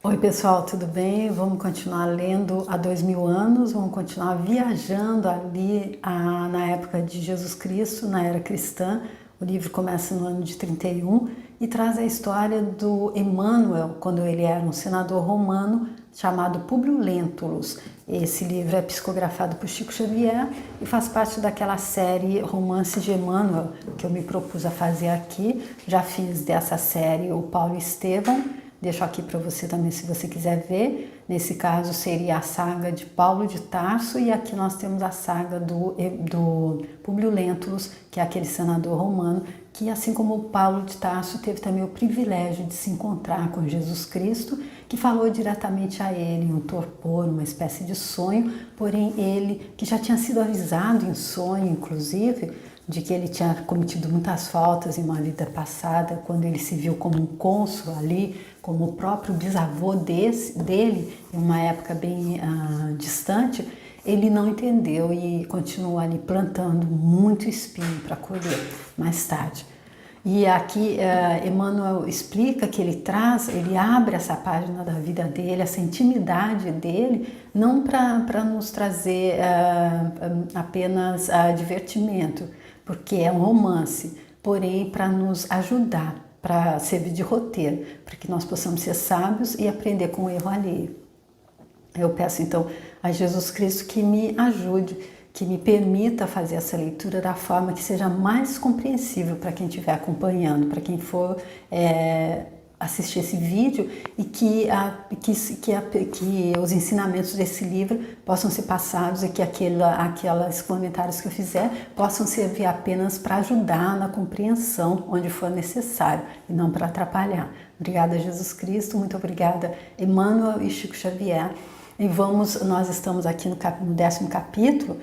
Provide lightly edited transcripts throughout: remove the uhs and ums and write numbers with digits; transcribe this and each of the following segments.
Oi pessoal, tudo bem? Vamos continuar lendo há 2000 anos, vamos continuar viajando ali na época de Jesus Cristo, na era cristã. O livro começa no ano de 31 e traz a história do Emmanuel, quando ele era um senador romano chamado Públio Lentulus. Esse livro é psicografado por Chico Xavier e faz parte daquela série Romances de Emmanuel que eu me propus a fazer aqui. Já fiz dessa série o Paulo Estevão. Deixo aqui para você também se você quiser ver. Nesse caso seria a saga de Paulo de Tarso e aqui nós temos a saga do Públio Lentulus, que é aquele senador romano que, assim como o Paulo de Tarso, teve também o privilégio de se encontrar com Jesus Cristo, que falou diretamente a ele em um torpor, uma espécie de sonho, porém ele, que já tinha sido avisado em sonho, inclusive, de que ele tinha cometido muitas faltas em uma vida passada, quando ele se viu como um cônsul ali, como o próprio bisavô dele, em uma época bem distante, ele não entendeu e continuou ali plantando muito espinho para colher mais tarde. E aqui Emmanuel explica que ele abre essa página da vida dele, essa intimidade dele, não para nos trazer apenas divertimento, porque é um romance, porém para nos ajudar, para servir de roteiro, para que nós possamos ser sábios e aprender com o erro alheio. Eu peço então a Jesus Cristo que me ajude, que me permita fazer essa leitura da forma que seja mais compreensível para quem estiver acompanhando, para quem for assistir esse vídeo e que os ensinamentos desse livro possam ser passados e que aqueles comentários que eu fizer possam servir apenas para ajudar na compreensão onde for necessário e não para atrapalhar. Obrigada, Jesus Cristo, muito obrigada, Emmanuel e Chico Xavier. E nós estamos aqui no 10º capítulo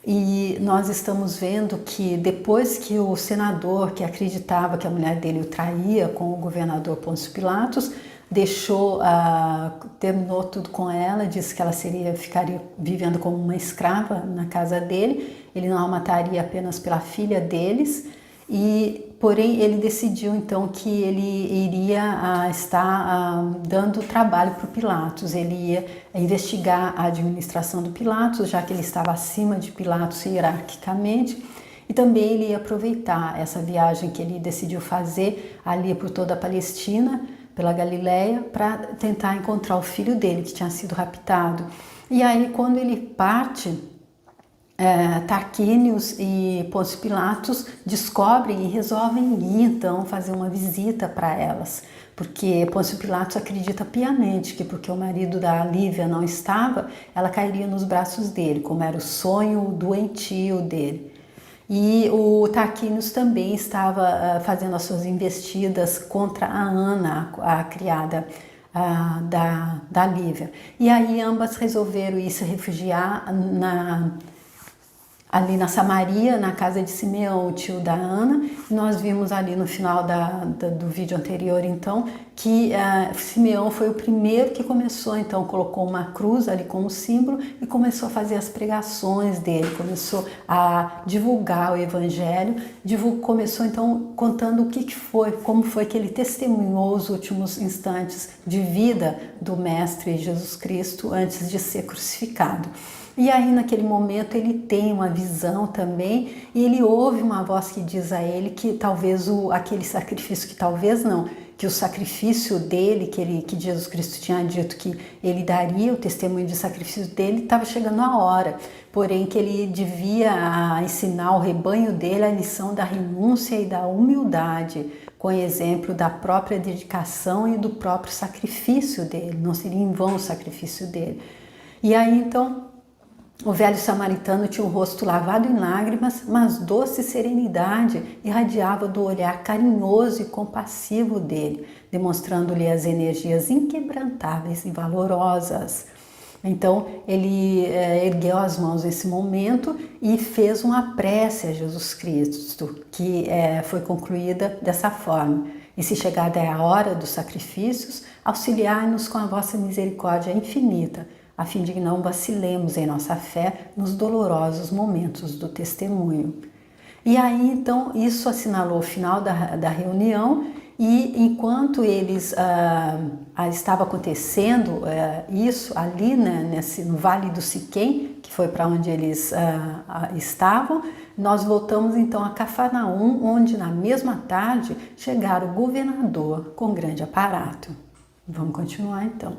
e nós estamos vendo que depois que o senador, que acreditava que a mulher dele o traía com o governador Pôncio Pilatos, terminou tudo com ela, disse que ela ficaria vivendo como uma escrava na casa dele, ele não a mataria apenas pela filha deles, porém ele decidiu então que ele iria estar dando trabalho para o Pilatos, ele ia investigar a administração do Pilatos, já que ele estava acima de Pilatos hierarquicamente, e também ele ia aproveitar essa viagem que ele decidiu fazer ali por toda a Palestina, pela Galileia, para tentar encontrar o filho dele que tinha sido raptado. E aí quando ele parte, Tarquínios e Pôncio Pilatos descobrem e resolvem ir então fazer uma visita para elas, porque Pôncio Pilatos acredita piamente que porque o marido da Lívia não estava, ela cairia nos braços dele, como era o sonho doentio dele. E o Tarquínios também estava fazendo as suas investidas contra a Ana, a criada da Lívia. E aí ambas resolveram ir se refugiar ali na Samaria, na casa de Simeão, o tio da Ana. Nós vimos ali no final do vídeo anterior, então, que Simeão foi o primeiro que começou, então, colocou uma cruz ali como símbolo e começou a fazer as pregações dele, começou a divulgar o evangelho, começou, então, contando o que foi, como foi que ele testemunhou os últimos instantes de vida do Mestre Jesus Cristo antes de ser crucificado. E aí naquele momento ele tem uma visão também e ele ouve uma voz que diz a ele que talvez aquele sacrifício, que o sacrifício dele, que Jesus Cristo tinha dito que ele daria o testemunho de sacrifício dele, estava chegando a hora, porém que ele devia ensinar o rebanho dele a lição da renúncia e da humildade, com exemplo da própria dedicação e do próprio sacrifício dele, não seria em vão o sacrifício dele. E aí então o velho samaritano tinha o rosto lavado em lágrimas, mas doce serenidade irradiava do olhar carinhoso e compassivo dele, demonstrando-lhe as energias inquebrantáveis e valorosas. Então ele ergueu as mãos nesse momento e fez uma prece a Jesus Cristo, que foi concluída dessa forma: e se chegada é a hora dos sacrifícios, auxiliai-nos com a vossa misericórdia infinita, a fim de que não vacilemos em nossa fé nos dolorosos momentos do testemunho. E aí, então, isso assinalou o final da reunião E enquanto eles estava acontecendo isso ali, né, no Vale do Siquém, que foi para onde eles estavam, nós voltamos então a Cafarnaum, onde na mesma tarde chegaram o governador com grande aparato. Vamos continuar então.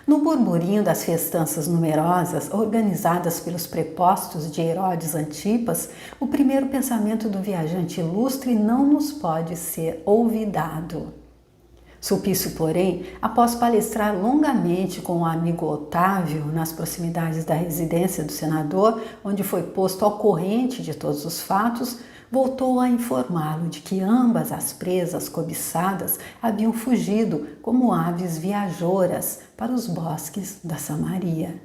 No burburinho das festanças numerosas, organizadas pelos prepostos de Herodes Antipas, o primeiro pensamento do viajante ilustre não nos pode ser olvidado. Sulpício, porém, após palestrar longamente com o amigo Otávio nas proximidades da residência do senador, onde foi posto ao corrente de todos os fatos, voltou a informá-lo de que ambas as presas cobiçadas haviam fugido como aves viajoras para os bosques da Samaria.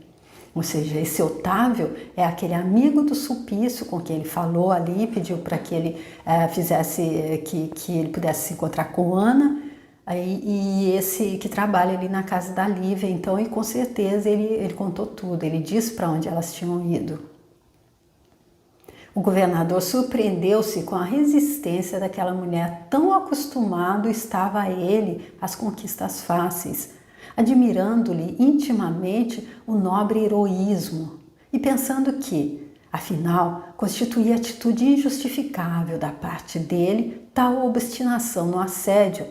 Ou seja, esse Otávio é aquele amigo do Sulpício com quem ele falou ali, pediu para que ele que ele pudesse se encontrar com Ana, e esse que trabalha ali na casa da Lívia, então, e com certeza ele contou tudo, ele disse para onde elas tinham ido. O governador surpreendeu-se com a resistência daquela mulher, tão acostumado estava ele às conquistas fáceis, admirando-lhe intimamente o nobre heroísmo e pensando que, afinal, constituía atitude injustificável da parte dele tal obstinação no assédio,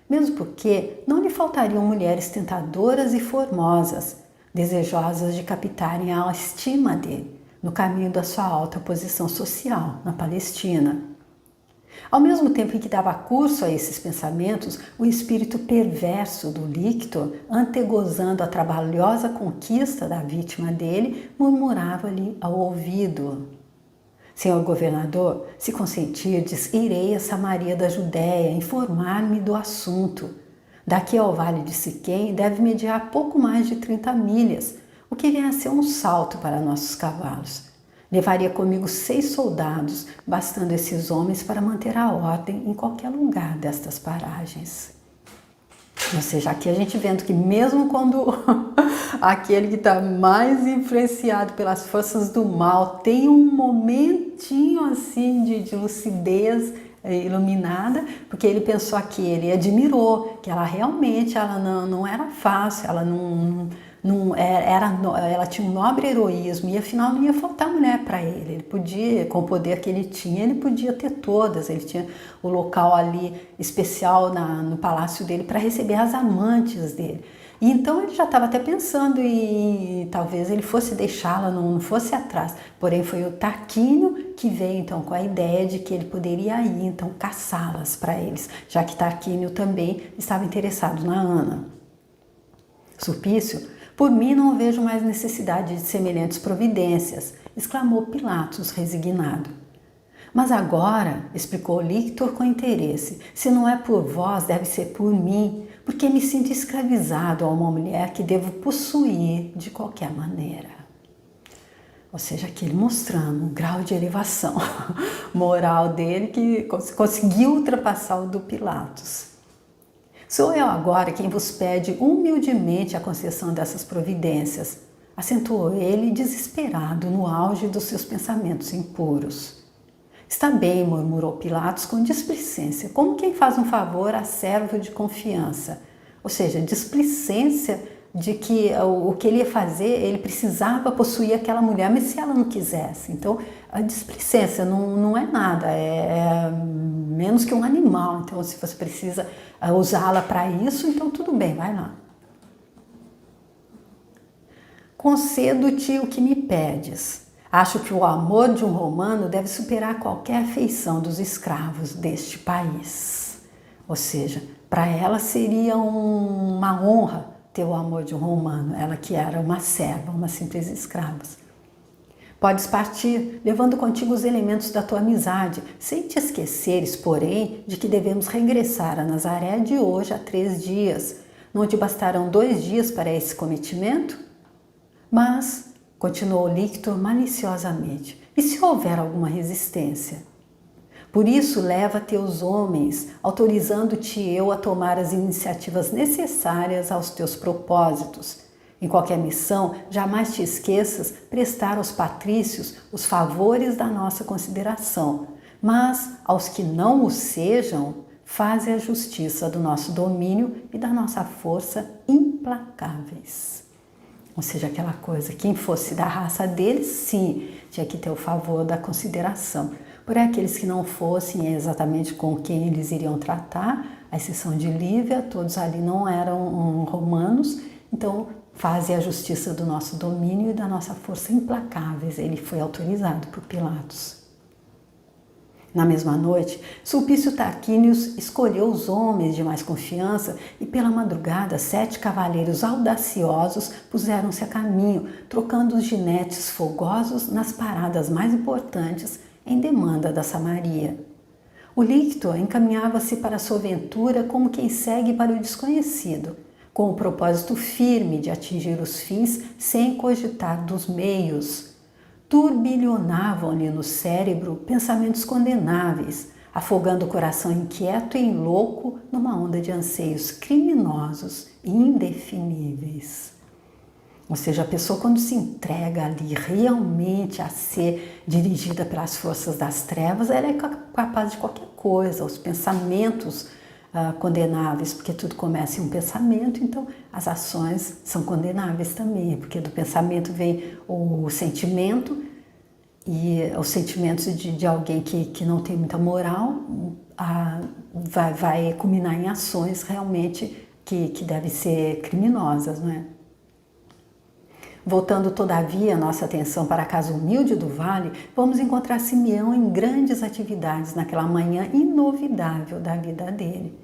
mesmo porque não lhe faltariam mulheres tentadoras e formosas, desejosas de captarem a estima dele no caminho da sua alta posição social na Palestina. Ao mesmo tempo em que dava curso a esses pensamentos, o espírito perverso do lictor, antegozando a trabalhosa conquista da vítima dele, murmurava-lhe ao ouvido: Senhor governador, se consentirdes, irei a Samaria da Judéia informar-me do assunto. Daqui ao Vale de Siquém deve mediar pouco mais de 30 milhas, o que vem a ser um salto para nossos cavalos. Levaria comigo 6 soldados, bastando esses homens para manter a ordem em qualquer lugar destas paragens. Ou seja, aqui a gente vendo que mesmo quando aquele que está mais influenciado pelas forças do mal tem um momentinho assim de lucidez iluminada, porque ele pensou aqui, ele admirou que ela realmente não era fácil, ela ela tinha um nobre heroísmo e afinal não ia faltar mulher para ele. Ele podia, com o poder que ele tinha, ele podia ter todas. Ele tinha o local ali especial no palácio dele para receber as amantes dele. E então ele já estava até pensando em talvez ele fosse deixá-la, não fosse atrás. Porém foi o Tarquínio que veio então com a ideia de que ele poderia ir então caçá-las para eles, já que Tarquínio também estava interessado na Ana. Sulpício: por mim não vejo mais necessidade de semelhantes providências, exclamou Pilatos resignado. Mas agora, explicou Lictor com interesse, se não é por vós, deve ser por mim, porque me sinto escravizado a uma mulher que devo possuir de qualquer maneira. Ou seja, aqui ele mostrando o grau de elevação moral dele que conseguiu ultrapassar o do Pilatos. Sou eu agora quem vos pede humildemente a concessão dessas providências, acentuou ele desesperado no auge dos seus pensamentos impuros. Está bem, murmurou Pilatos com displicência, como quem faz um favor a servo de confiança. Ou seja, displicência de que o que ele ia fazer, ele precisava possuir aquela mulher, mas se ela não quisesse. Então, a displicência não é nada, é menos que um animal. Então, se você precisa usá-la para isso, então tudo bem, vai lá. Concedo-te o que me pedes. Acho que o amor de um romano deve superar qualquer afeição dos escravos deste país. Ou seja, para ela seria uma honra ter o amor de um romano, ela que era uma serva, uma simples escrava. Podes partir, levando contigo os elementos da tua amizade, sem te esqueceres, porém, de que devemos regressar a Nazaré de hoje a 3 dias. Não te bastarão 2 dias para esse cometimento? Mas, continuou Lictor maliciosamente, e se houver alguma resistência? Por isso, leva teus homens, autorizando-te eu a tomar as iniciativas necessárias aos teus propósitos. Em qualquer missão, jamais te esqueças prestar aos patrícios os favores da nossa consideração, mas aos que não o sejam, faze a justiça do nosso domínio e da nossa força implacáveis. Ou seja, aquela coisa, quem fosse da raça deles, sim, tinha que ter o favor da consideração. Porém, aqueles que não fossem, é exatamente com quem eles iriam tratar, à exceção de Lívia, todos ali não eram romanos, então faze a justiça do nosso domínio e da nossa força implacáveis. Ele foi autorizado por Pilatos. Na mesma noite, Sulpício Tarquínios escolheu os homens de mais confiança e pela madrugada 7 cavaleiros audaciosos puseram-se a caminho, trocando os jinetes fogosos nas paradas mais importantes em demanda da Samaria. O lictor encaminhava-se para sua aventura como quem segue para o desconhecido, com o propósito firme de atingir os fins sem cogitar dos meios. Turbilhonavam-lhe no cérebro pensamentos condenáveis, afogando o coração inquieto e louco numa onda de anseios criminosos e indefiníveis. Ou seja, a pessoa quando se entrega ali realmente a ser dirigida pelas forças das trevas, ela é capaz de qualquer coisa, os pensamentos condenáveis, porque tudo começa em um pensamento, então as ações são condenáveis também, porque do pensamento vem o sentimento, e os sentimentos de alguém que não tem muita moral vai culminar em ações realmente que devem ser criminosas, não é? Voltando, todavia, nossa atenção para a casa humilde do vale, vamos encontrar Simeão em grandes atividades naquela manhã inovidável da vida dele.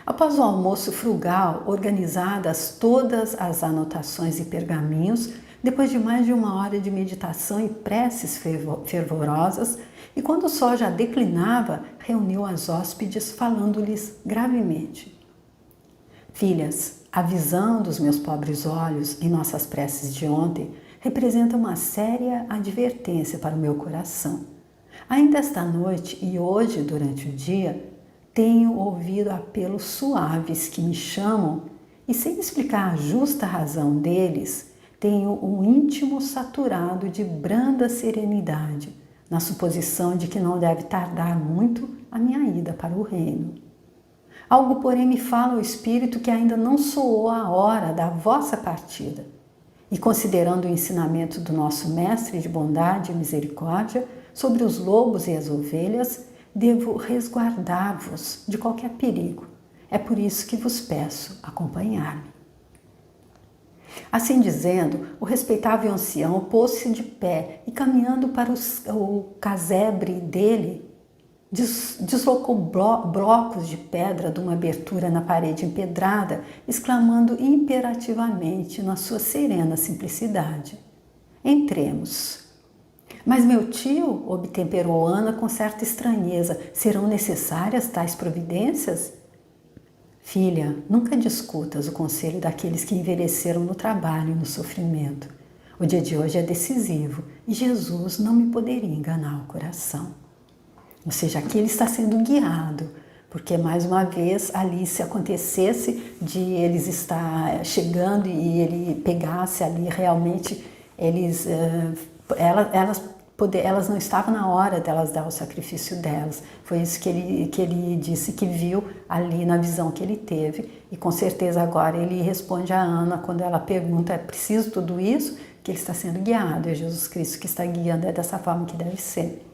Após o almoço frugal, organizadas todas as anotações e pergaminhos, depois de mais de 1 hora de meditação e preces fervorosas, e quando o sol já declinava, reuniu as hóspedes, falando-lhes gravemente: Filhas, a visão dos meus pobres olhos em nossas preces de ontem representa uma séria advertência para o meu coração. Ainda esta noite e hoje, durante o dia, tenho ouvido apelos suaves que me chamam e, sem explicar a justa razão deles, tenho um íntimo saturado de branda serenidade, na suposição de que não deve tardar muito a minha ida para o reino. Algo, porém, me fala ao espírito que ainda não soou a hora da vossa partida. E considerando o ensinamento do nosso mestre de bondade e misericórdia sobre os lobos e as ovelhas, devo resguardar-vos de qualquer perigo. É por isso que vos peço acompanhar-me. Assim dizendo, o respeitável ancião pôs-se de pé e, caminhando para o casebre dele, deslocou blocos de pedra de uma abertura na parede empedrada, exclamando imperativamente na sua serena simplicidade: Entremos. Mas meu tio, obtemperou Ana com certa estranheza, serão necessárias tais providências? Filha, nunca discutas o conselho daqueles que envelheceram no trabalho e no sofrimento. O dia de hoje é decisivo e Jesus não me poderia enganar o coração. Ou seja, aqui ele está sendo guiado, porque mais uma vez ali, se acontecesse de eles estar chegando e ele pegasse ali realmente, elas não estavam na hora delas dar o sacrifício delas. Foi isso que ele disse que viu ali na visão que ele teve. E com certeza agora ele responde a Ana quando ela pergunta: é preciso tudo isso? Que ele está sendo guiado, é Jesus Cristo que está guiando, é dessa forma que deve ser.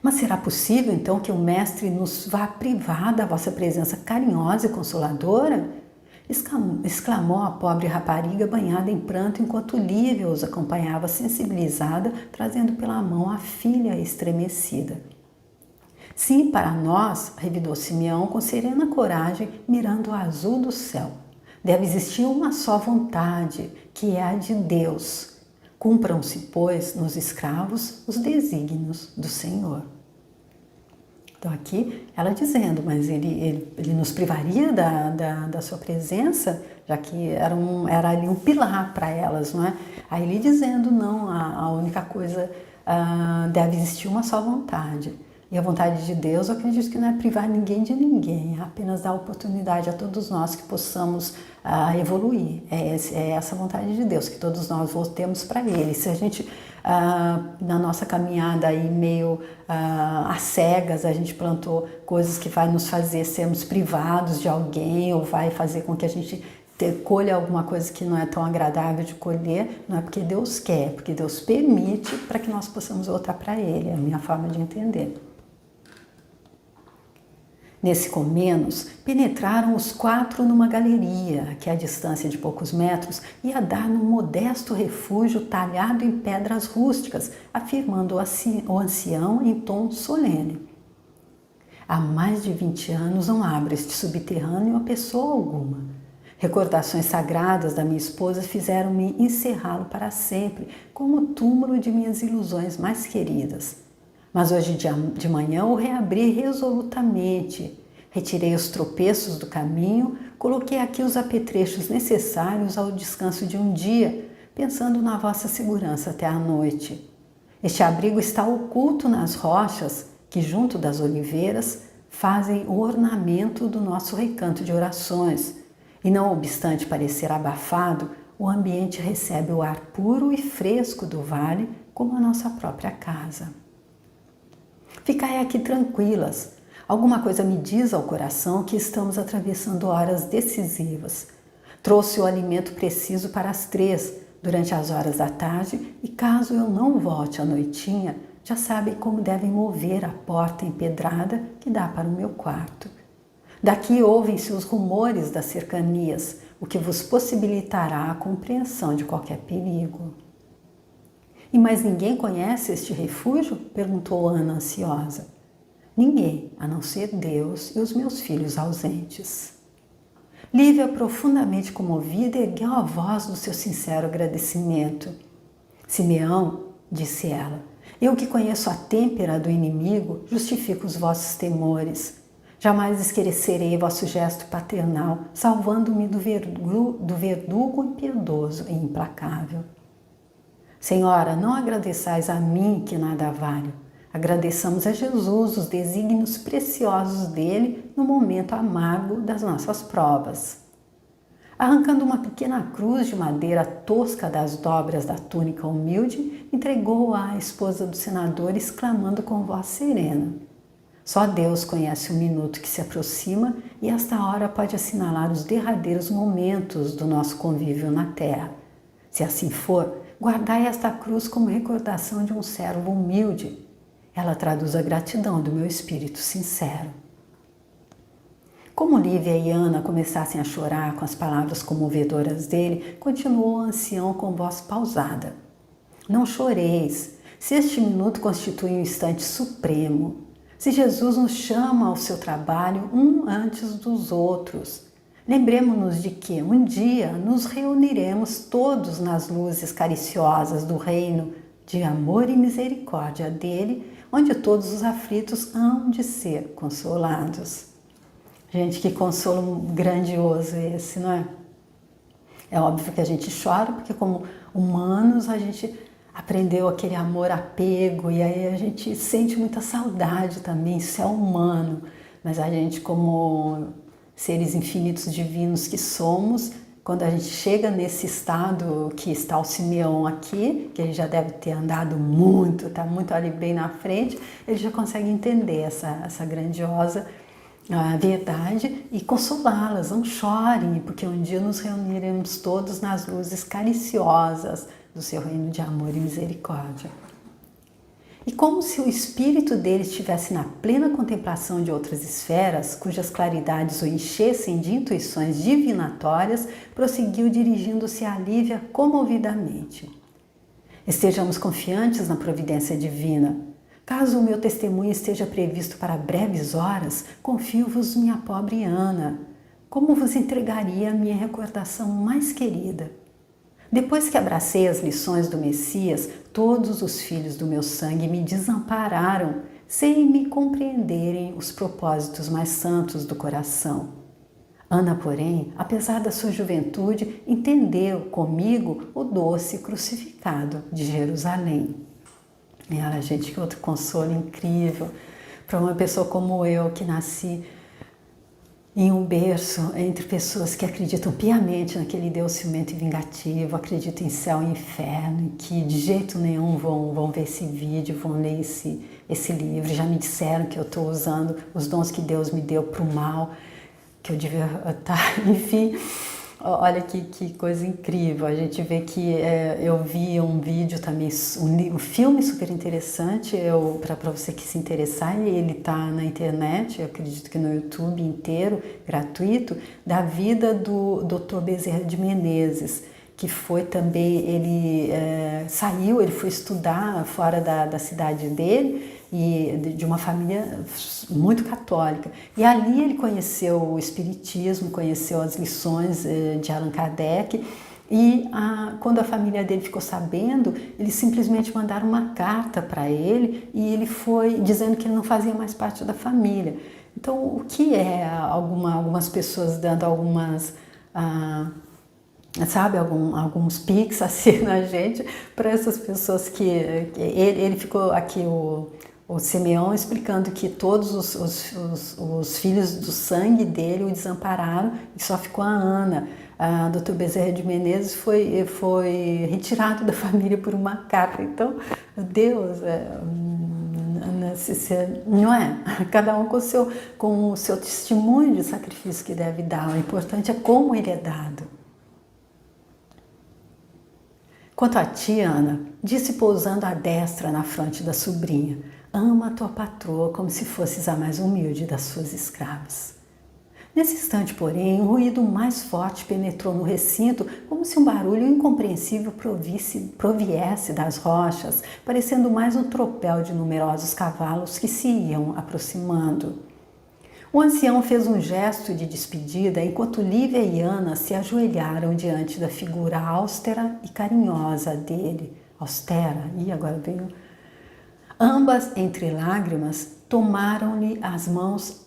Mas será possível então que o Mestre nos vá privar da vossa presença carinhosa e consoladora? Exclamou a pobre rapariga banhada em pranto enquanto Lívia os acompanhava sensibilizada, trazendo pela mão a filha estremecida. Sim, para nós, revidou Simeão com serena coragem, mirando o azul do céu. Deve existir uma só vontade, que é a de Deus. Cumpram-se, pois, nos escravos os desígnios do Senhor. Então aqui ela dizendo, mas ele nos privaria da sua presença, já que era ali um pilar para elas, não é? Aí ele dizendo, não, a única coisa, deve existir uma só vontade. E a vontade de Deus, eu acredito que não é privar ninguém de ninguém, é apenas dar oportunidade a todos nós que possamos evoluir. É essa vontade de Deus, que todos nós voltemos para Ele. Se a gente, na nossa caminhada aí meio às cegas, a gente plantou coisas que vai nos fazer sermos privados de alguém, ou vai fazer com que a gente colha alguma coisa que não é tão agradável de colher, não é porque Deus quer, é porque Deus permite para que nós possamos voltar para Ele. É a minha forma de entender. Nesse Comenos, penetraram os 4 numa galeria, que a distância de poucos metros ia dar num modesto refúgio talhado em pedras rústicas, afirmando o ancião em tom solene. Há mais de 20 anos não abro este subterrâneo a pessoa alguma. Recordações sagradas da minha esposa fizeram-me encerrá-lo para sempre, como o túmulo de minhas ilusões mais queridas. Mas hoje de manhã o reabri resolutamente. Retirei os tropeços do caminho, coloquei aqui os apetrechos necessários ao descanso de um dia, pensando na vossa segurança até a noite. Este abrigo está oculto nas rochas, que junto das oliveiras fazem o ornamento do nosso recanto de orações. E não obstante parecer abafado, o ambiente recebe o ar puro e fresco do vale, como a nossa própria casa. Ficai aqui tranquilas. Alguma coisa me diz ao coração que estamos atravessando horas decisivas. Trouxe o alimento preciso para as 3, durante as horas da tarde, e caso eu não volte à noitinha, já sabem como devem mover a porta empedrada que dá para o meu quarto. Daqui ouvem-se os rumores das cercanias, o que vos possibilitará a compreensão de qualquer perigo. E mais ninguém conhece este refúgio? Perguntou Ana ansiosa. Ninguém, a não ser Deus e os meus filhos ausentes. Lívia, profundamente comovida, ergueu a voz do seu sincero agradecimento. Simeão, disse ela, eu que conheço a têmpera do inimigo, justifico os vossos temores. Jamais esquecerei vosso gesto paternal, salvando-me do verdugo impiedoso e implacável. Senhora, não agradeçais a mim que nada valho. Agradeçamos a Jesus os desígnios preciosos dele no momento amargo das nossas provas. Arrancando uma pequena cruz de madeira tosca das dobras da túnica humilde, entregou-a à esposa do senador, exclamando com voz serena. Só Deus conhece o minuto que se aproxima e esta hora pode assinalar os derradeiros momentos do nosso convívio na terra. Se assim for, guardai esta cruz como recordação de um servo humilde. Ela traduz a gratidão do meu espírito sincero. Como Lívia e Ana começassem a chorar com as palavras comovedoras dele, continuou o ancião com voz pausada. Não choreis, se este minuto constitui um instante supremo, se Jesus nos chama ao seu trabalho um antes dos outros, lembremos-nos de que um dia nos reuniremos todos nas luzes cariciosas do reino de amor e misericórdia dele, onde todos os aflitos hão de ser consolados. Gente, que consolo grandioso esse, não é? É óbvio que a gente chora, porque como humanos a gente aprendeu aquele amor apego e aí a gente sente muita saudade também, isso é humano. Mas a gente, como seres infinitos divinos que somos, quando a gente chega nesse estado que está o Simeão aqui, que ele já deve ter andado muito, está muito ali bem na frente, ele já consegue entender essa grandiosa verdade e consolá-las. Não chorem, porque um dia nos reuniremos todos nas luzes cariciosas do seu reino de amor e misericórdia. E como se o espírito dele estivesse na plena contemplação de outras esferas, cujas claridades o enchessem de intuições divinatórias, prosseguiu dirigindo-se a Lívia comovidamente. Estejamos confiantes na providência divina. Caso o meu testemunho esteja previsto para breves horas, confio-vos minha pobre Ana. Como vos entregaria a minha recordação mais querida? Depois que abracei as lições do Messias, todos os filhos do meu sangue me desampararam, sem me compreenderem os propósitos mais santos do coração. Ana, porém, apesar da sua juventude, entendeu comigo o doce crucificado de Jerusalém. E olha, gente, que outro consolo incrível. para uma pessoa como eu, que nasci em um berço entre pessoas que acreditam piamente naquele Deus ciumento e vingativo, acreditam em céu e inferno, e que de jeito nenhum vão ver esse vídeo, vão ler esse livro. Já me disseram que eu estou usando os dons que Deus me deu para o mal, que eu devia estar, enfim. Olha que coisa incrível. A gente vê que eu vi um vídeo também, um filme super interessante, para você que se interessar, ele está na internet, eu acredito que no YouTube inteiro, gratuito, da vida do Dr. Bezerra de Menezes, que foi também, ele saiu, ele foi estudar fora da cidade dele, e de uma família muito católica. E ali ele conheceu o Espiritismo, conheceu as lições de Allan Kardec, e quando a família dele ficou sabendo, eles simplesmente mandaram uma carta para ele, e ele foi dizendo que ele não fazia mais parte da família. Então, o que é algumas pessoas dando algumas... sabe, alguns pics assim na gente, para essas pessoas que ele ficou aqui, o Simeão, explicando que todos os filhos do sangue dele o desampararam e só ficou a Ana. A Dr. Bezerra de Menezes foi retirado da família por uma carta. Então, Deus, não é? Cada um com o seu testemunho de sacrifício que deve dar. O importante é como ele é dado. Quanto a ti, Ana, disse pousando a destra na fronte da sobrinha, ama a tua patroa como se fosses a mais humilde das suas escravas. Nesse instante, porém, um ruído mais forte penetrou no recinto, como se um barulho incompreensível proviesse das rochas, parecendo mais um tropel de numerosos cavalos que se iam aproximando. O ancião fez um gesto de despedida enquanto Lívia e Ana se ajoelharam diante da figura austera e carinhosa dele. Austera, e agora veio... Ambas, entre lágrimas, tomaram-lhe as mãos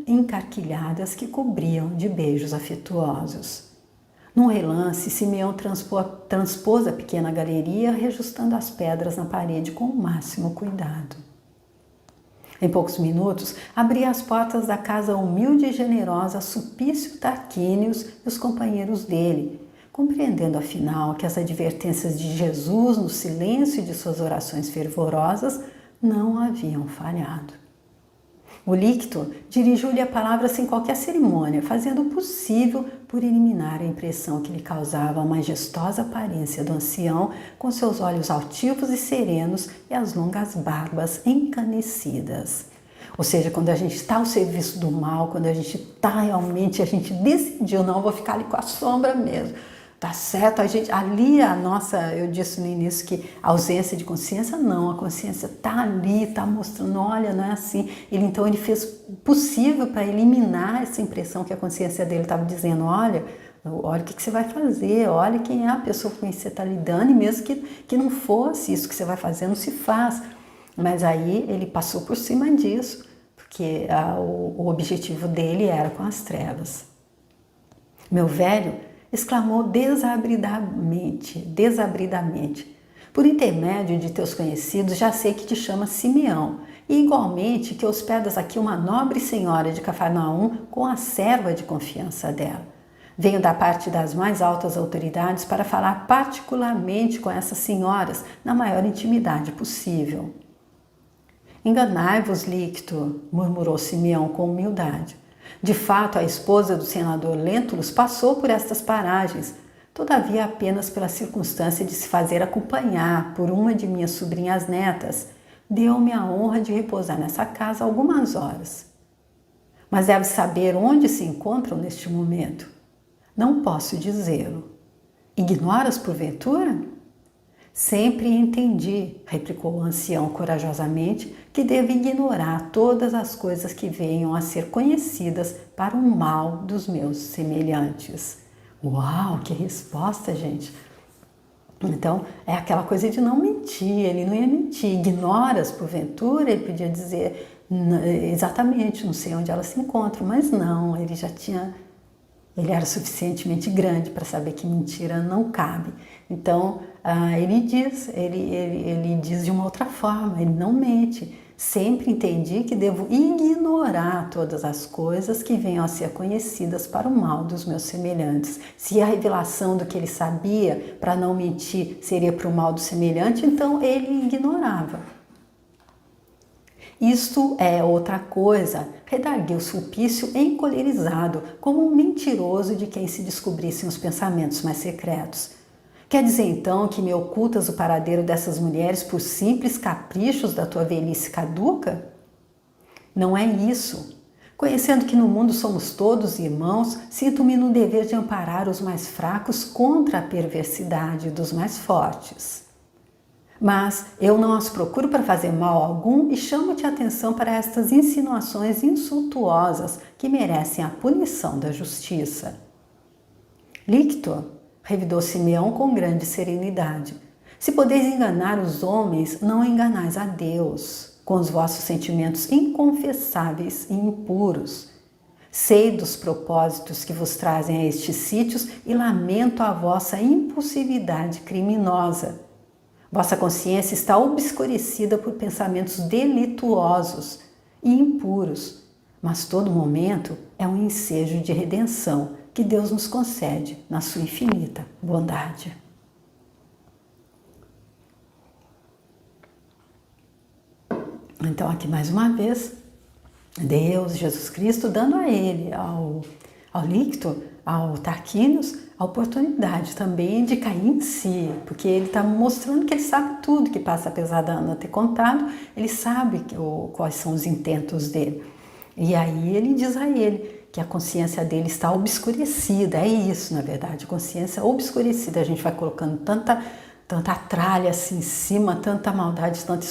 encarquilhadas que cobriam de beijos afetuosos. Num relance, Simeão transpôs a pequena galeria, reajustando as pedras na parede com o máximo cuidado. Em poucos minutos, abria as portas da casa humilde e generosa Sulpício Tarquínios e os companheiros dele, compreendendo afinal que as advertências de Jesus no silêncio de suas orações fervorosas não haviam falhado. O líquito dirigiu-lhe a palavra sem qualquer cerimônia, fazendo o possível por eliminar a impressão que lhe causava a majestosa aparência do ancião, com seus olhos altivos e serenos e as longas barbas encanecidas. Ou seja, quando a gente está ao serviço do mal, quando a gente está realmente, a gente decidiu, não, vou ficar ali com a sombra mesmo. Tá certo? Eu disse no início que a ausência de consciência, não, a consciência tá ali, tá mostrando, olha, não é assim. Então ele fez o possível para eliminar essa impressão que a consciência dele estava dizendo, olha o que você vai fazer, olha quem é a pessoa com quem você está lidando, e mesmo que não fosse isso que você vai fazer, não se faz. Mas aí ele passou por cima disso, porque o objetivo dele era com as trevas. Meu velho, exclamou desabridamente, por intermédio de teus conhecidos, já sei que te chamas Simeão, e igualmente que hospedas aqui uma nobre senhora de Cafarnaum com a serva de confiança dela. Venho da parte das mais altas autoridades para falar particularmente com essas senhoras na maior intimidade possível. Enganai-vos, líquito, murmurou Simeão com humildade. De fato, a esposa do senador Lentulus passou por estas paragens, todavia apenas pela circunstância de se fazer acompanhar por uma de minhas sobrinhas netas, deu-me a honra de repousar nessa casa algumas horas. Mas deve saber onde se encontram neste momento? Não posso dizê-lo. Ignoras porventura? Sempre entendi, replicou o ancião corajosamente, que devo ignorar todas as coisas que venham a ser conhecidas para o mal dos meus semelhantes. Uau, que resposta, gente! Então, é aquela coisa de não mentir, ele não ia mentir. Ignoras porventura, ele podia dizer exatamente, não sei onde elas se encontram, mas não, ele era suficientemente grande para saber que mentira não cabe. Então, ele diz de uma outra forma, ele não mente. Sempre entendi que devo ignorar todas as coisas que venham a ser conhecidas para o mal dos meus semelhantes. Se a revelação do que ele sabia, para não mentir, seria para o mal do semelhante, então ele ignorava. Isto é outra coisa, redarguiu Sulpício encolerizado, como um mentiroso de quem se descobrissem os pensamentos mais secretos. Quer dizer então que me ocultas o paradeiro dessas mulheres por simples caprichos da tua velhice caduca? Não é isso. Conhecendo que no mundo somos todos irmãos, sinto-me no dever de amparar os mais fracos contra a perversidade dos mais fortes. Mas eu não as procuro para fazer mal algum e chamo-te a atenção para estas insinuações insultuosas que merecem a punição da justiça. Lictor, revidou Simeão com grande serenidade, se podeis enganar os homens, não enganais a Deus, com os vossos sentimentos inconfessáveis e impuros. Sei dos propósitos que vos trazem a estes sítios e lamento a vossa impulsividade criminosa. Vossa consciência está obscurecida por pensamentos delituosos e impuros, mas todo momento é um ensejo de redenção que Deus nos concede na sua infinita bondade. Então aqui mais uma vez, Deus, Jesus Cristo, dando a ele, ao Lictor, ao Tarquinius, a oportunidade também de cair em si, porque ele está mostrando que ele sabe tudo que passa, apesar da Ana ter contado, ele sabe quais são os intentos dele. E aí ele diz a ele que a consciência dele está obscurecida, é isso na verdade, consciência obscurecida, a gente vai colocando tanta tralha assim em cima, tanta maldade, tanta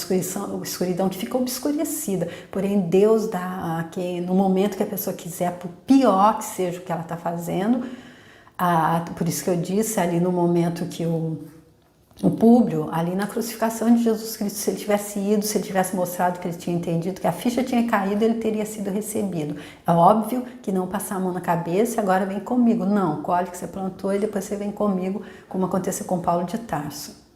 escuridão que fica obscurecida. Porém, Deus dá que no momento que a pessoa quiser, por pior que seja o que ela está fazendo, por isso que eu disse ali no momento que o Públio, ali na crucificação de Jesus Cristo, se ele tivesse ido, se ele tivesse mostrado que ele tinha entendido, que a ficha tinha caído, ele teria sido recebido. É óbvio que não passar a mão na cabeça e agora vem comigo. Não, colhe que você plantou e depois você vem comigo, como aconteceu com Paulo de Tarso.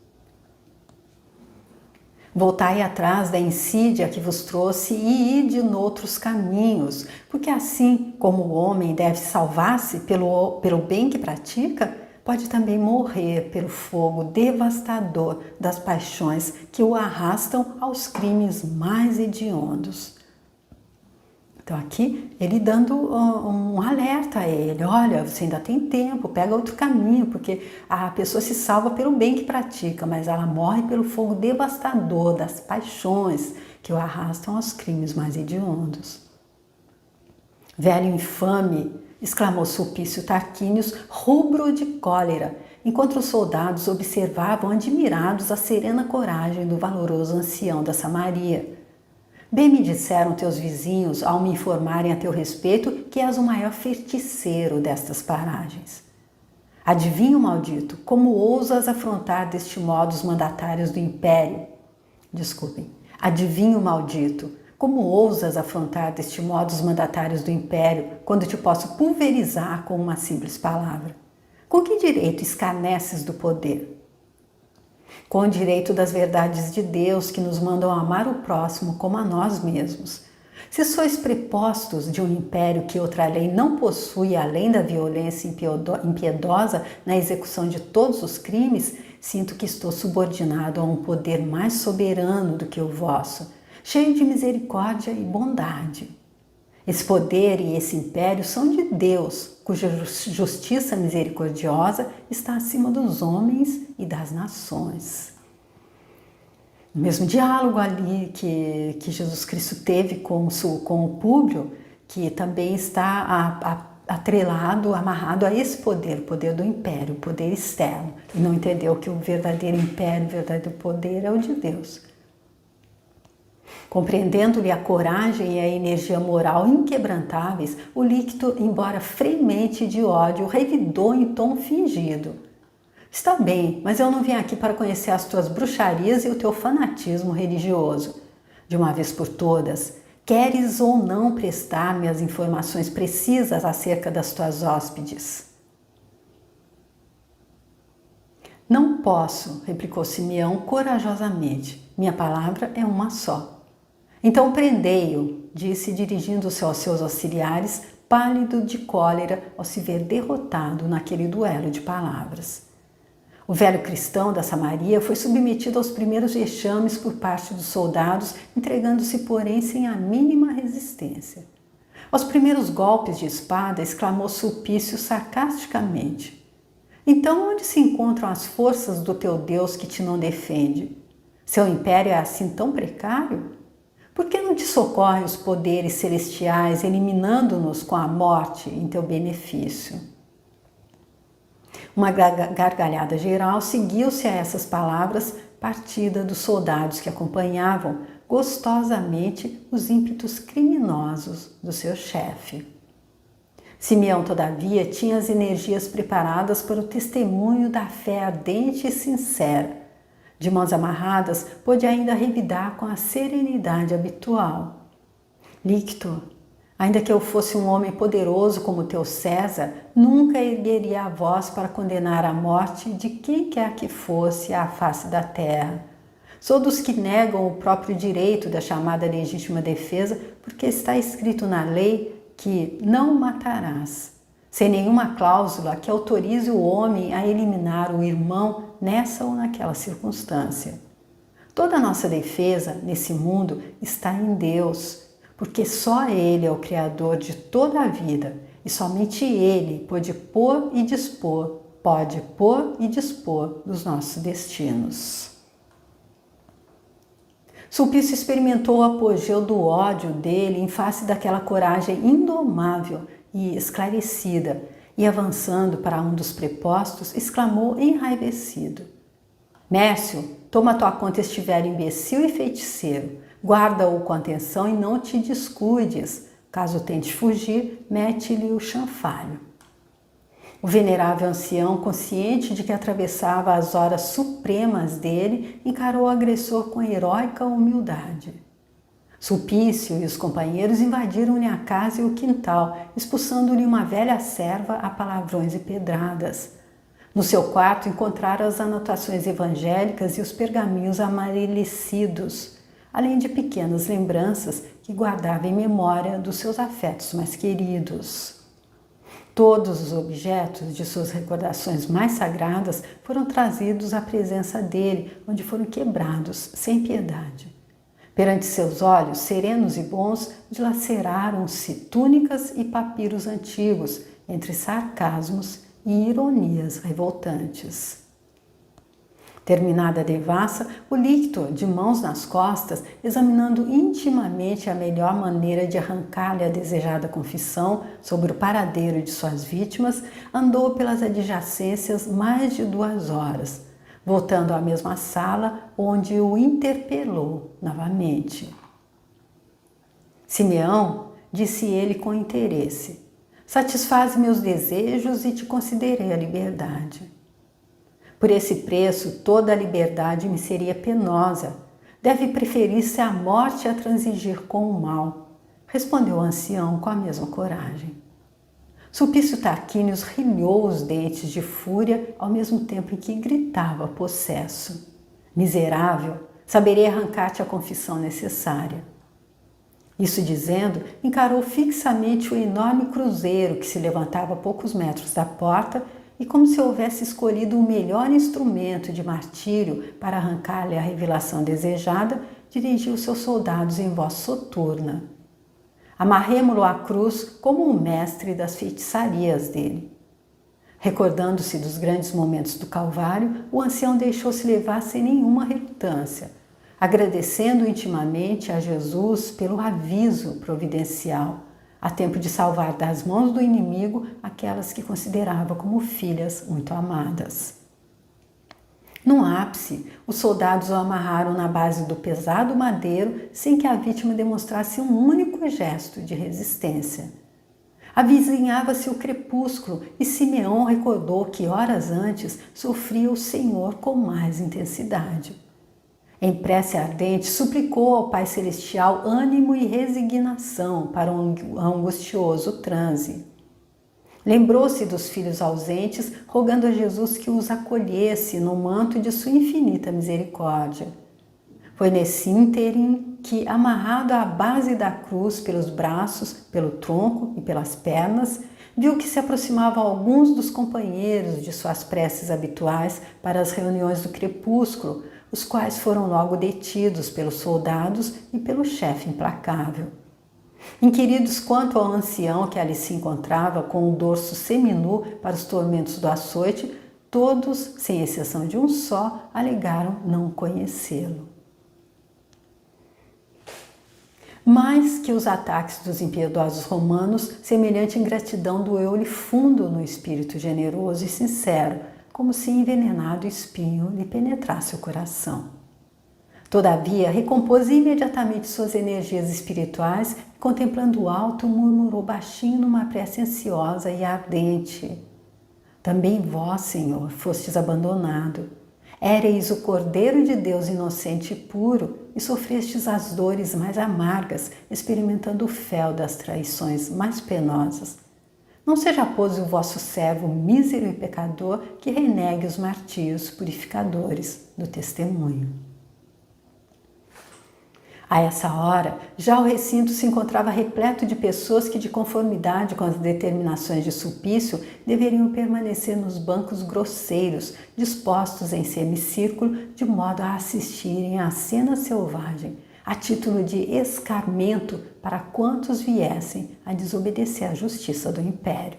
Voltai atrás da insídia que vos trouxe e ide noutros caminhos, porque assim como o homem deve salvar-se pelo bem que pratica, pode também morrer pelo fogo devastador das paixões que o arrastam aos crimes mais hediondos. Então aqui ele dando um alerta a ele, olha, você ainda tem tempo, pega outro caminho, porque a pessoa se salva pelo bem que pratica, mas ela morre pelo fogo devastador das paixões que o arrastam aos crimes mais hediondos. Velho infame, exclamou Sulpício Tarquinius, rubro de cólera, enquanto os soldados observavam admirados a serena coragem do valoroso ancião da Samaria. Bem me disseram teus vizinhos ao me informarem a teu respeito que és o maior feiticeiro destas paragens. Adivinho, maldito, como ousas afrontar deste modo os mandatários do império? Adivinho, maldito, como ousas afrontar deste modo os mandatários do império quando te posso pulverizar com uma simples palavra? Com que direito escarneces do poder? Com o direito das verdades de Deus que nos mandam amar o próximo como a nós mesmos. Se sois prepostos de um império que outra lei não possui além da violência impiedosa na execução de todos os crimes, sinto que estou subordinado a um poder mais soberano do que o vosso, cheio de misericórdia e bondade. Esse poder e esse império são de Deus, cuja justiça misericordiosa está acima dos homens e das nações. O mesmo diálogo ali que Jesus Cristo teve com o Públio, que também está atrelado, amarrado a esse poder, o poder do império, o poder externo. E não entendeu que o verdadeiro império, o verdadeiro poder é o de Deus. Compreendendo-lhe a coragem e a energia moral inquebrantáveis, o Lictor, embora fremente de ódio, revidou em tom fingido. Está bem, mas eu não vim aqui para conhecer as tuas bruxarias e o teu fanatismo religioso. De uma vez por todas, queres ou não prestar-me as informações precisas acerca das tuas hóspedes? Não posso, replicou Simeão corajosamente. Minha palavra é uma só. Então prendei-o, disse, dirigindo-se aos seus auxiliares, pálido de cólera ao se ver derrotado naquele duelo de palavras. O velho cristão da Samaria foi submetido aos primeiros vexames por parte dos soldados, entregando-se, porém, sem a mínima resistência. Aos primeiros golpes de espada, exclamou Sulpício sarcasticamente: então onde se encontram as forças do teu Deus que te não defende? Seu império é assim tão precário? Por que não te socorre os poderes celestiais, eliminando-nos com a morte em teu benefício? Uma gargalhada geral seguiu-se a essas palavras, partida dos soldados que acompanhavam gostosamente os ímpetos criminosos do seu chefe. Simeão, todavia, tinha as energias preparadas para o testemunho da fé ardente e sincera. De mãos amarradas, pôde ainda revidar com a serenidade habitual: Lictor, ainda que eu fosse um homem poderoso como teu César, nunca ergueria a voz para condenar a morte de quem quer que fosse à face da terra. Sou dos que negam o próprio direito da chamada legítima defesa, porque está escrito na lei que não matarás, sem nenhuma cláusula que autorize o homem a eliminar o irmão nessa ou naquela circunstância. Toda a nossa defesa nesse mundo está em Deus, porque só Ele é o Criador de toda a vida e somente Ele pode pôr e dispor dos nossos destinos. Sulpício experimentou o apogeu do ódio dele em face daquela coragem indomável e esclarecida, e avançando para um dos prepostos, exclamou enraivecido: Mércio, toma tua conta este velho imbecil e feiticeiro, guarda-o com atenção e não te descuides. Caso tente fugir, mete-lhe o chanfalho. O venerável ancião, consciente de que atravessava as horas supremas dele, encarou o agressor com heróica humildade. Sulpício e os companheiros invadiram-lhe a casa e o quintal, expulsando-lhe uma velha serva a palavrões e pedradas. No seu quarto encontraram as anotações evangélicas e os pergaminhos amarelecidos, além de pequenas lembranças que guardava em memória dos seus afetos mais queridos. Todos os objetos de suas recordações mais sagradas foram trazidos à presença dele, onde foram quebrados sem piedade. Perante seus olhos serenos e bons, dilaceraram-se túnicas e papiros antigos, entre sarcasmos e ironias revoltantes. Terminada a devassa, o lictor, de mãos nas costas, examinando intimamente a melhor maneira de arrancar-lhe a desejada confissão sobre o paradeiro de suas vítimas, andou pelas adjacências mais de 2 horas, voltando à mesma sala onde o interpelou novamente. Simeão, disse ele com interesse, satisfaz meus desejos e te concederei a liberdade. Por esse preço, toda a liberdade me seria penosa. Deve preferir-se a morte a transigir com o mal, respondeu o ancião com a mesma coragem. Sulpício Tarquínios rilhou os dentes de fúria ao mesmo tempo em que gritava possesso: Miserável, saberei arrancar-te a confissão necessária. Isso dizendo, encarou fixamente o enorme cruzeiro que se levantava a poucos metros da porta e, como se houvesse escolhido o melhor instrumento de martírio para arrancar-lhe a revelação desejada, dirigiu seus soldados em voz soturna: Amarremo-lo à cruz como o mestre das feitiçarias dele. Recordando-se dos grandes momentos do Calvário, o ancião deixou-se levar sem nenhuma relutância, agradecendo intimamente a Jesus pelo aviso providencial, a tempo de salvar das mãos do inimigo aquelas que considerava como filhas muito amadas. No ápice, os soldados o amarraram na base do pesado madeiro sem que a vítima demonstrasse um único gesto de resistência. Avizinhava-se o crepúsculo e Simeão recordou que horas antes sofria o Senhor com mais intensidade. Em prece ardente, suplicou ao Pai Celestial ânimo e resignação para um angustioso transe. Lembrou-se dos filhos ausentes, rogando a Jesus que os acolhesse no manto de sua infinita misericórdia. Foi nesse ínterim que, amarrado à base da cruz pelos braços, pelo tronco e pelas pernas, viu que se aproximavam alguns dos companheiros de suas preces habituais para as reuniões do crepúsculo, os quais foram logo detidos pelos soldados e pelo chefe implacável. Inquiridos quanto ao ancião que ali se encontrava com o dorso seminu para os tormentos do açoite, todos, sem exceção de um só, alegaram não conhecê-lo. Mais que os ataques dos impiedosos romanos, semelhante ingratidão doeu-lhe fundo no espírito generoso e sincero, como se envenenado espinho lhe penetrasse o coração. Todavia, recompôs imediatamente suas energias espirituais e, contemplando o alto, murmurou baixinho numa prece ansiosa e ardente: também vós, Senhor, fostes abandonado. Éreis o Cordeiro de Deus inocente e puro e sofrestes as dores mais amargas, experimentando o fel das traições mais penosas. Não seja, pois, o vosso servo mísero e pecador que renegue os martírios purificadores do testemunho. A essa hora, já o recinto se encontrava repleto de pessoas que, de conformidade com as determinações de Sulpício, deveriam permanecer nos bancos grosseiros, dispostos em semicírculo, de modo a assistirem à cena selvagem, a título de escarmento para quantos viessem a desobedecer à justiça do império.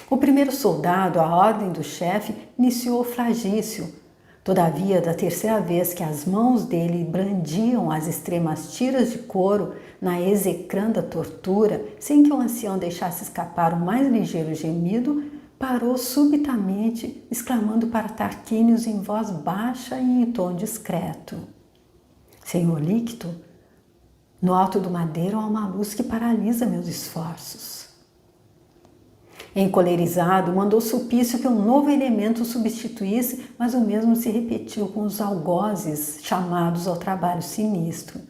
O primeiro soldado, à ordem do chefe, iniciou o flagício. Todavia, da terceira vez que as mãos dele brandiam as extremas tiras de couro na execranda tortura, sem que o ancião deixasse escapar o mais ligeiro gemido, parou subitamente, exclamando para Tarquínios em voz baixa e em tom discreto: Senhor Lícito, no alto do madeiro há uma luz que paralisa meus esforços. Encolerizado, mandou Sulpício que um novo elemento o substituísse, mas o mesmo se repetiu com os algozes chamados ao trabalho sinistro.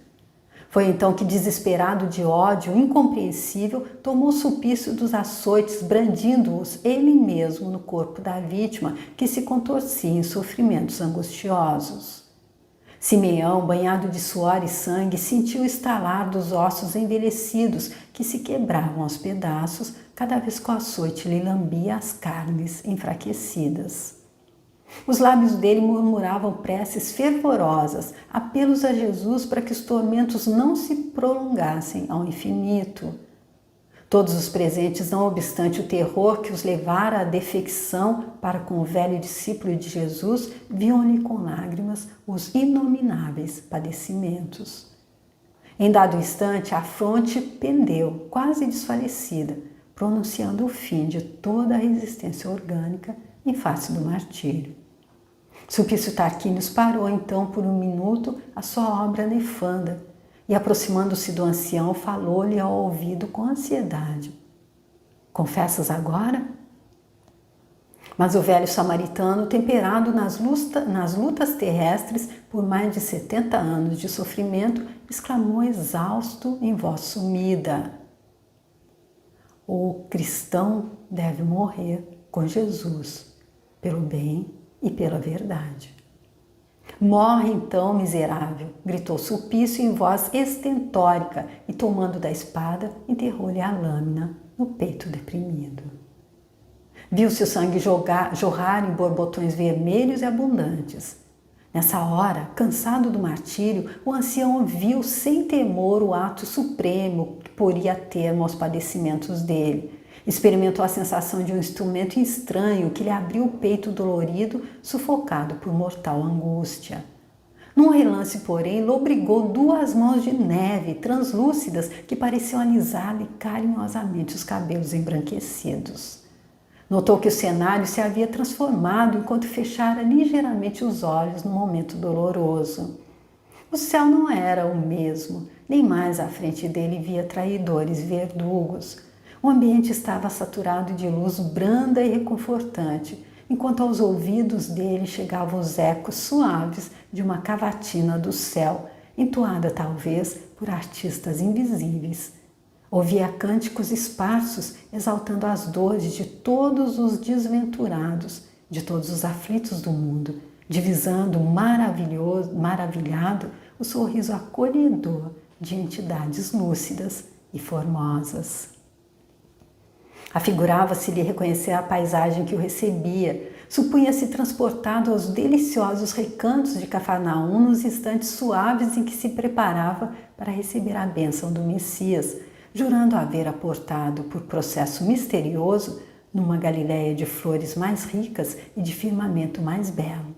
Foi então que, desesperado de ódio incompreensível, tomou Sulpício dos açoites, brandindo-os ele mesmo no corpo da vítima, que se contorcia em sofrimentos angustiosos. Simeão, banhado de suor e sangue, sentiu o estalar dos ossos envelhecidos que se quebravam aos pedaços cada vez que o açoite lhe lambia as carnes enfraquecidas. Os lábios dele murmuravam preces fervorosas, apelos a Jesus para que os tormentos não se prolongassem ao infinito. Todos os presentes, não obstante o terror que os levara à defecção para com o velho discípulo de Jesus, viam-lhe com lágrimas os inomináveis padecimentos. Em dado instante, a fronte pendeu, quase desfalecida, pronunciando o fim de toda a resistência orgânica em face do martírio. Sulpício Tarquínios parou então por um minuto a sua obra nefanda e, aproximando-se do ancião, falou-lhe ao ouvido com ansiedade: Confessas agora? Mas o velho samaritano, temperado nas lutas terrestres por mais de 70 anos de sofrimento, exclamou exausto em voz sumida: O cristão deve morrer com Jesus, pelo bem e pela verdade. Morre então, miserável, gritou Sulpício em voz estentórica e, tomando da espada, enterrou-lhe a lâmina no peito deprimido. Viu-se o sangue jorrar em borbotões vermelhos e abundantes. Nessa hora, cansado do martírio, o ancião viu sem temor o ato supremo que poria termo aos padecimentos dele. Experimentou a sensação de um instrumento estranho que lhe abriu o peito dolorido, sufocado por mortal angústia. Num relance, porém, lobrigou duas mãos de neve translúcidas que pareciam alisar-lhe carinhosamente os cabelos embranquecidos. Notou que o cenário se havia transformado enquanto fechara ligeiramente os olhos no momento doloroso. O céu não era o mesmo, nem mais à frente dele via traidores verdugos. O ambiente estava saturado de luz branda e reconfortante, enquanto aos ouvidos dele chegavam os ecos suaves de uma cavatina do céu, entoada talvez por artistas invisíveis. Ouvia cânticos esparsos exaltando as dores de todos os desventurados, de todos os aflitos do mundo, divisando maravilhado o sorriso acolhedor de entidades lúcidas e formosas. Afigurava-se-lhe reconhecer a paisagem que o recebia, supunha-se transportado aos deliciosos recantos de Cafarnaum nos instantes suaves em que se preparava para receber a bênção do Messias, jurando haver aportado por processo misterioso numa Galiléia de flores mais ricas e de firmamento mais belo.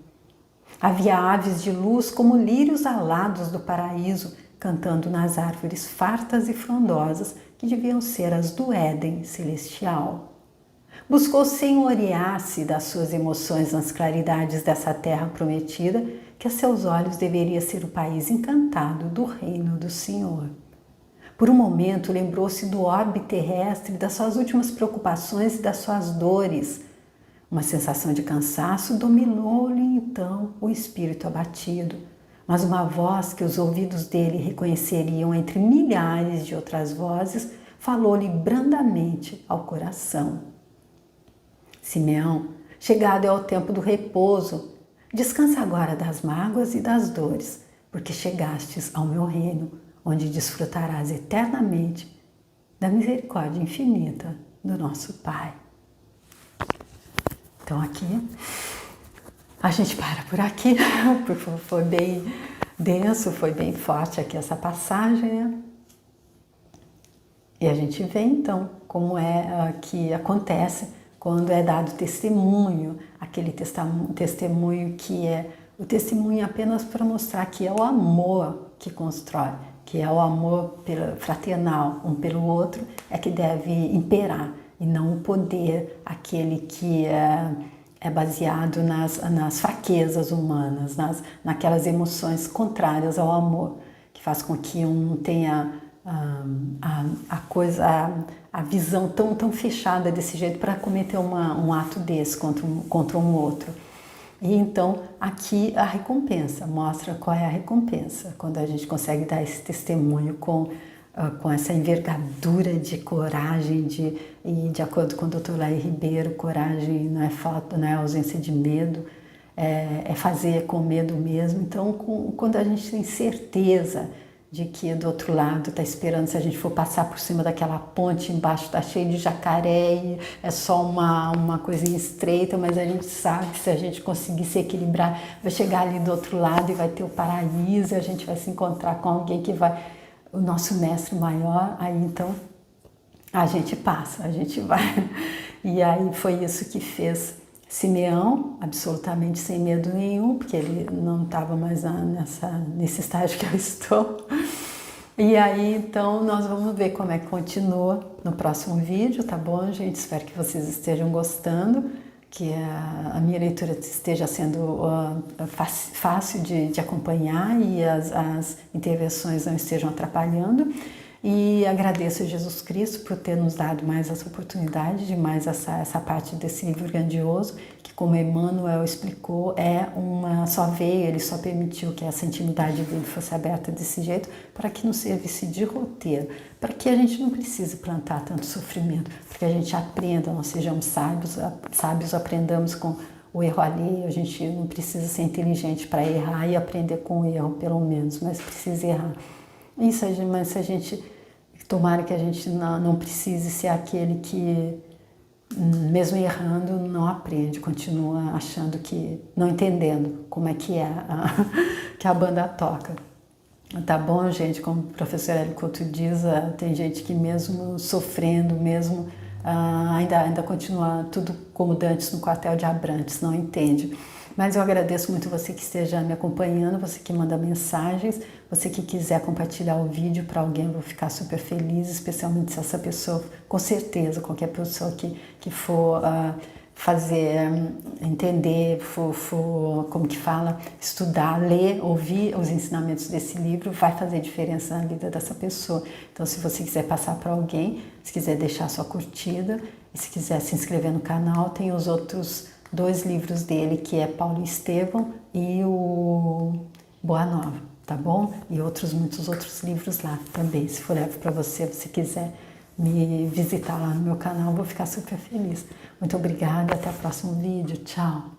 Havia aves de luz como lírios alados do paraíso, cantando nas árvores fartas e frondosas que deviam ser as do Éden celestial. Buscou senhorear-se das suas emoções nas claridades dessa terra prometida, que a seus olhos deveria ser o país encantado do reino do Senhor. Por um momento lembrou-se do orbe terrestre, das suas últimas preocupações e das suas dores. Uma sensação de cansaço dominou-lhe então o espírito abatido, mas uma voz que os ouvidos dele reconheceriam entre milhares de outras vozes falou-lhe brandamente ao coração. Simeão, chegado é o tempo do repouso. Descansa agora das mágoas e das dores, porque chegastes ao meu reino, onde desfrutarás eternamente da misericórdia infinita do nosso Pai. Então aqui, a gente para por aqui, porque foi bem denso, foi bem forte aqui essa passagem, né? E a gente vê então como é que acontece quando é dado testemunho, aquele testemunho que é o testemunho apenas para mostrar que é o amor que constrói, que é o amor fraternal um pelo outro, é que deve imperar, e não o poder, aquele que é baseado nas fraquezas humanas, naquelas emoções contrárias ao amor, que faz com que um tenha a visão tão fechada desse jeito para cometer um ato desse contra um outro. E então aqui a recompensa, mostra qual é a recompensa, quando a gente consegue dar esse testemunho com essa envergadura de coragem, e de acordo com o Dr. Laí Ribeiro, coragem não é falta, não é ausência de medo, é fazer com medo mesmo. Então quando a gente tem certeza de que do outro lado está esperando, se a gente for passar por cima daquela ponte, embaixo está cheio de jacaré e é só uma coisinha estreita, mas a gente sabe que se a gente conseguir se equilibrar, vai chegar ali do outro lado e vai ter o paraíso, e a gente vai se encontrar com alguém que vai, o nosso mestre maior, aí então a gente passa, a gente vai. E aí foi isso que fez Simeão, absolutamente sem medo nenhum, porque ele não estava mais nesse estágio que eu estou. E aí, então, nós vamos ver como é que continua no próximo vídeo, tá bom, gente? Espero que vocês estejam gostando, que a minha leitura esteja sendo fácil de acompanhar e as intervenções não estejam atrapalhando. E agradeço a Jesus Cristo por ter nos dado mais essa oportunidade, de mais essa parte desse livro grandioso, que, como Emmanuel explicou, só veio, ele só permitiu que essa intimidade dele fosse aberta desse jeito, para que nos servisse de roteiro, para que a gente não precise plantar tanto sofrimento, para que a gente aprenda, nós sejamos sábios, aprendamos com o erro alheio. A gente não precisa ser inteligente para errar e aprender com o erro, pelo menos, mas precisa errar. Isso, mas se a gente, tomara que a gente não precise ser aquele que, mesmo errando, não aprende, continua achando que, não entendendo como é que que a banda toca. Tá bom, gente? Como o professor Hélio Couto diz, tem gente que mesmo sofrendo, mesmo ainda continua tudo como dantes no quartel de Abrantes, não entende. Mas eu agradeço muito você que esteja me acompanhando, você que manda mensagens, você que quiser compartilhar o vídeo para alguém, eu vou ficar super feliz, especialmente se essa pessoa, com certeza, qualquer pessoa que for fazer, entender, como que fala, estudar, ler, ouvir os ensinamentos desse livro, vai fazer diferença na vida dessa pessoa. Então, se você quiser passar para alguém, se quiser deixar sua curtida, e se quiser se inscrever no canal, tem os outros 2 livros dele, que é Paulo e Estevão e o Boa Nova, tá bom? E muitos outros livros lá também. Se for leve para você quiser me visitar lá no meu canal, vou ficar super feliz. Muito obrigada, até o próximo vídeo. Tchau!